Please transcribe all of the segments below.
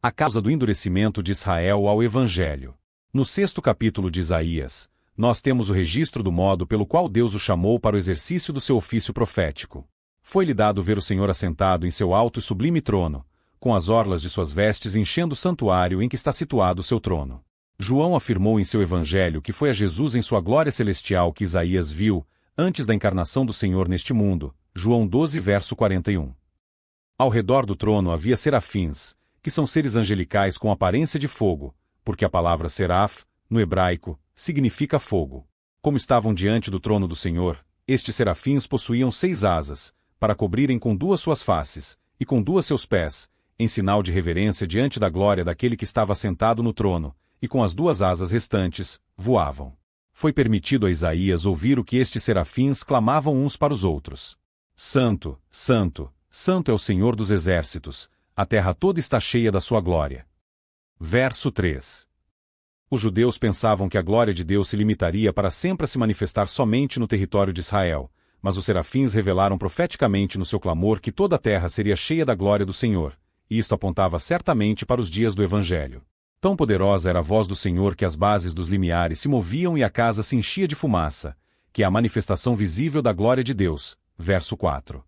A causa do endurecimento de Israel ao Evangelho. No 6º capítulo de Isaías, nós temos o registro do modo pelo qual Deus o chamou para o exercício do seu ofício profético. Foi-lhe dado ver o Senhor assentado em seu alto e sublime trono, com as orlas de suas vestes enchendo o santuário em que está situado o seu trono. João afirmou em seu Evangelho que foi a Jesus em sua glória celestial que Isaías viu, antes da encarnação do Senhor neste mundo. João 12, verso 41. Ao redor do trono havia serafins, que são seres angelicais com aparência de fogo, porque a palavra seraf, no hebraico, significa fogo. Como estavam diante do trono do Senhor, estes serafins possuíam 6 asas, para cobrirem com 2 suas faces, e com 2 seus pés, em sinal de reverência diante da glória daquele que estava sentado no trono, e com as 2 asas restantes, voavam. Foi permitido a Isaías ouvir o que estes serafins clamavam uns para os outros. Santo, Santo, Santo é o Senhor dos exércitos, a terra toda está cheia da sua glória. Verso 3. Os judeus pensavam que a glória de Deus se limitaria para sempre a se manifestar somente no território de Israel, mas os serafins revelaram profeticamente no seu clamor que toda a terra seria cheia da glória do Senhor, e isto apontava certamente para os dias do Evangelho. Tão poderosa era a voz do Senhor que as bases dos limiares se moviam e a casa se enchia de fumaça, que é a manifestação visível da glória de Deus. Verso 4.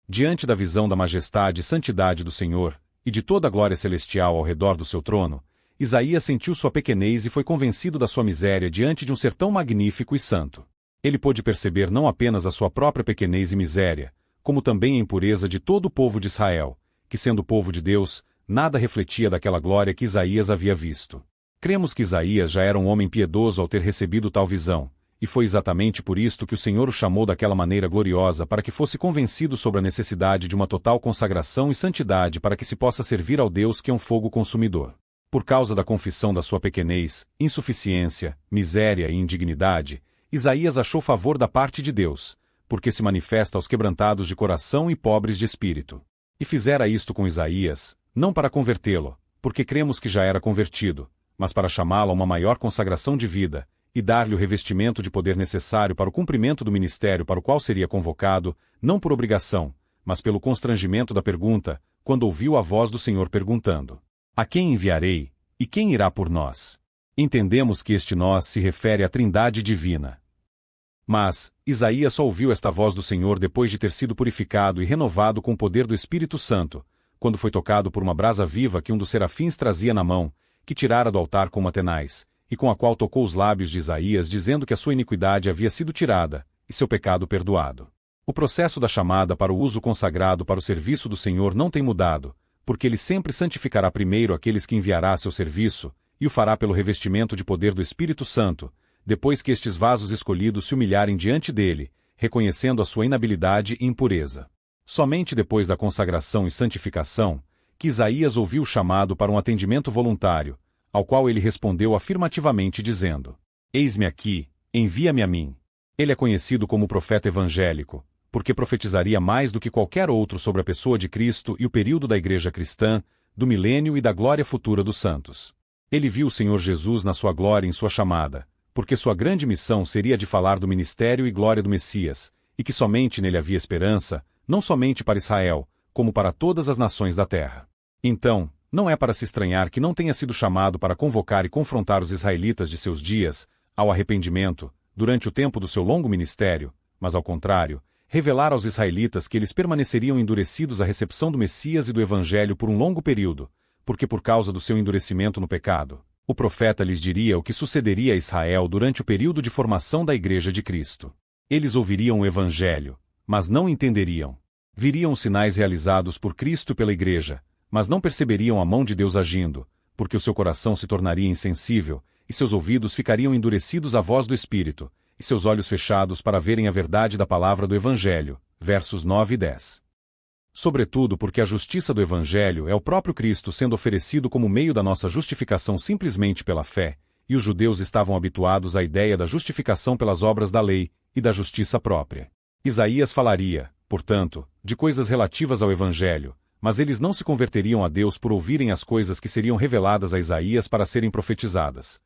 Diante da visão da majestade e santidade do Senhor, e de toda a glória celestial ao redor do seu trono, Isaías sentiu sua pequenez e foi convencido da sua miséria diante de um ser tão magnífico e santo. Ele pôde perceber não apenas a sua própria pequenez e miséria, como também a impureza de todo o povo de Israel, que sendo povo de Deus, nada refletia daquela glória que Isaías havia visto. Cremos que Isaías já era um homem piedoso ao ter recebido tal visão, e foi exatamente por isto que o Senhor o chamou daquela maneira gloriosa para que fosse convencido sobre a necessidade de uma total consagração e santidade para que se possa servir ao Deus que é um fogo consumidor. Por causa da confissão da sua pequenez, insuficiência, miséria e indignidade, Isaías achou favor da parte de Deus, porque se manifesta aos quebrantados de coração e pobres de espírito. E fizera isto com Isaías, não para convertê-lo, porque cremos que já era convertido, mas para chamá-lo a uma maior consagração de vida, e dar-lhe o revestimento de poder necessário para o cumprimento do ministério para o qual seria convocado, não por obrigação, mas pelo constrangimento da pergunta, quando ouviu a voz do Senhor perguntando: A quem enviarei, e quem irá por nós? Entendemos que este nós se refere à Trindade divina. Mas, Isaías só ouviu esta voz do Senhor depois de ter sido purificado e renovado com o poder do Espírito Santo, quando foi tocado por uma brasa viva que um dos serafins trazia na mão, que tirara do altar com uma tenaz, e com a qual tocou os lábios de Isaías dizendo que a sua iniquidade havia sido tirada, e seu pecado perdoado. O processo da chamada para o uso consagrado para o serviço do Senhor não tem mudado, porque ele sempre santificará primeiro aqueles que enviará a seu serviço, e o fará pelo revestimento de poder do Espírito Santo, depois que estes vasos escolhidos se humilharem diante dele, reconhecendo a sua inabilidade e impureza. Somente depois da consagração e santificação, que Isaías ouviu o chamado para um atendimento voluntário, ao qual ele respondeu afirmativamente dizendo: Eis-me aqui, envia-me a mim. Ele é conhecido como profeta evangélico, porque profetizaria mais do que qualquer outro sobre a pessoa de Cristo e o período da Igreja cristã, do milênio e da glória futura dos santos. Ele viu o Senhor Jesus na sua glória em sua chamada, porque sua grande missão seria de falar do ministério e glória do Messias, e que somente nele havia esperança, não somente para Israel, como para todas as nações da terra. Então, não é para se estranhar que não tenha sido chamado para convocar e confrontar os israelitas de seus dias ao arrependimento, durante o tempo do seu longo ministério, mas ao contrário, revelar aos israelitas que eles permaneceriam endurecidos à recepção do Messias e do Evangelho por um longo período, porque por causa do seu endurecimento no pecado, o profeta lhes diria o que sucederia a Israel durante o período de formação da Igreja de Cristo. Eles ouviriam o Evangelho, mas não entenderiam. Viriam os sinais realizados por Cristo e pela Igreja, mas não perceberiam a mão de Deus agindo, porque o seu coração se tornaria insensível, e seus ouvidos ficariam endurecidos à voz do Espírito, e seus olhos fechados para verem a verdade da palavra do Evangelho. Versos 9 e 10. Sobretudo porque a justiça do Evangelho é o próprio Cristo sendo oferecido como meio da nossa justificação simplesmente pela fé, e os judeus estavam habituados à ideia da justificação pelas obras da lei e da justiça própria. Isaías falaria, portanto, de coisas relativas ao Evangelho, mas eles não se converteriam a Deus por ouvirem as coisas que seriam reveladas a Isaías para serem profetizadas.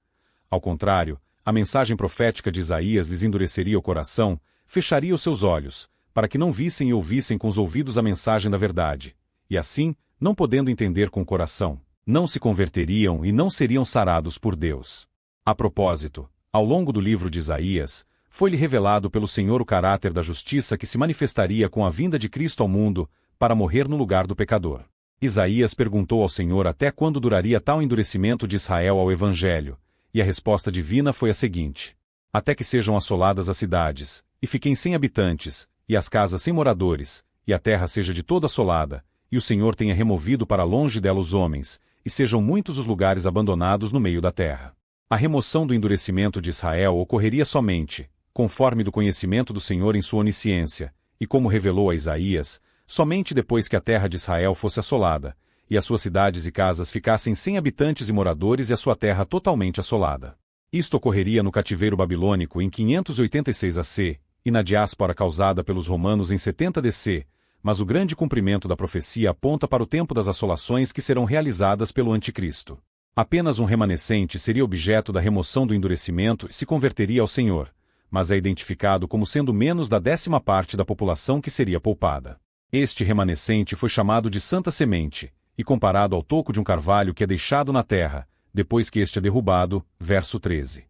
Ao contrário, a mensagem profética de Isaías lhes endureceria o coração, fecharia os seus olhos, para que não vissem e ouvissem com os ouvidos a mensagem da verdade, e assim, não podendo entender com o coração, Não se converteriam e não seriam sarados por Deus. A propósito, ao longo do livro de Isaías, foi-lhe revelado pelo Senhor o caráter da justiça que se manifestaria com a vinda de Cristo ao mundo, para morrer no lugar do pecador. Isaías perguntou ao Senhor até quando duraria tal endurecimento de Israel ao Evangelho, e a resposta divina foi a seguinte: até que sejam assoladas as cidades, e fiquem sem habitantes, e as casas sem moradores, e a terra seja de toda assolada, e o Senhor tenha removido para longe dela os homens, e sejam muitos os lugares abandonados no meio da terra. A remoção do endurecimento de Israel ocorreria somente, conforme do conhecimento do Senhor em sua onisciência, e como revelou a Isaías, somente depois que a terra de Israel fosse assolada, e as suas cidades e casas ficassem sem habitantes e moradores e a sua terra totalmente assolada. Isto ocorreria no cativeiro babilônico em 586 AC, e na diáspora causada pelos romanos em 70 DC, mas o grande cumprimento da profecia aponta para o tempo das assolações que serão realizadas pelo Anticristo. Apenas um remanescente seria objeto da remoção do endurecimento e se converteria ao Senhor, mas é identificado como sendo menos da 10ª parte da população que seria poupada. Este remanescente foi chamado de Santa Semente, e comparado ao toco de um carvalho que é deixado na terra, depois que este é derrubado, verso 13.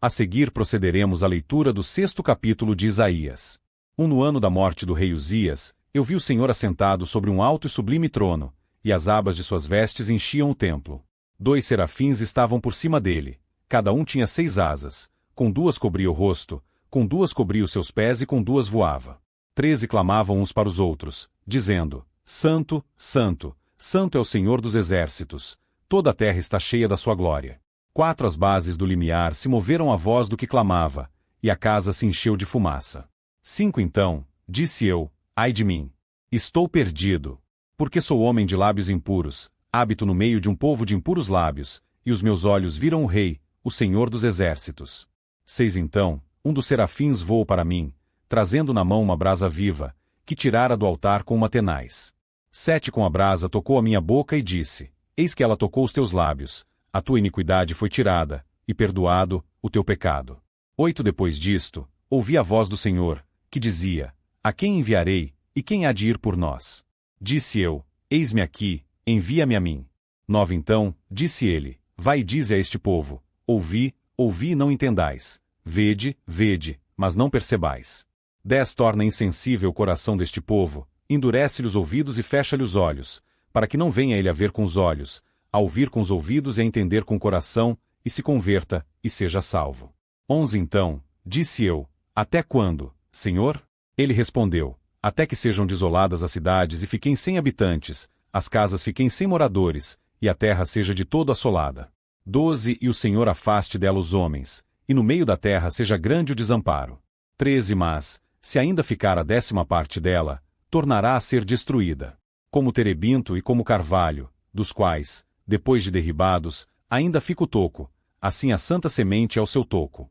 A seguir procederemos à leitura do 6º capítulo de Isaías. No ano da morte do rei Uzias, eu vi o Senhor assentado sobre um alto e sublime trono, e as abas de suas vestes enchiam o templo. 2 serafins estavam por cima dele, cada um tinha 6 asas, com 2 cobria o rosto, com 2 cobria os seus pés e com 2 voava. 13 clamavam uns para os outros, dizendo: Santo, Santo, Santo é o Senhor dos exércitos, toda a terra está cheia da sua glória. 4 as bases do limiar se moveram à voz do que clamava, e a casa se encheu de fumaça. 5 então, disse eu, ai de mim! Estou perdido, porque sou homem de lábios impuros, habito no meio de um povo de impuros lábios, e os meus olhos viram o Rei, o Senhor dos exércitos. 6 então, um dos serafins voou para mim, trazendo na mão uma brasa viva, que tirara do altar com uma tenaz. 7 com a brasa tocou a minha boca e disse: Eis que ela tocou os teus lábios, a tua iniquidade foi tirada, e perdoado o teu pecado. 8 depois disto, ouvi a voz do Senhor, que dizia: A quem enviarei, e quem há de ir por nós? Disse eu: Eis-me aqui, envia-me a mim. 9 então, disse ele: Vai e dize a este povo: Ouvi, ouvi e não entendais. Vede, vede, mas não percebais. 10 torna insensível o coração deste povo, endurece-lhe os ouvidos e fecha-lhe os olhos, para que não venha ele a ver com os olhos, a ouvir com os ouvidos e a entender com o coração, e se converta, e seja salvo. 11 então, disse eu: Até quando, Senhor? Ele respondeu: Até que sejam desoladas as cidades e fiquem sem habitantes, as casas fiquem sem moradores, e a terra seja de todo assolada. 12 E o Senhor afaste dela os homens, e no meio da terra seja grande o desamparo. 13 Mas, se ainda ficar a 10ª parte dela, tornará a ser destruída. Como o terebinto e como o carvalho, dos quais, depois de derribados, ainda fica o toco, assim a santa semente é o seu toco.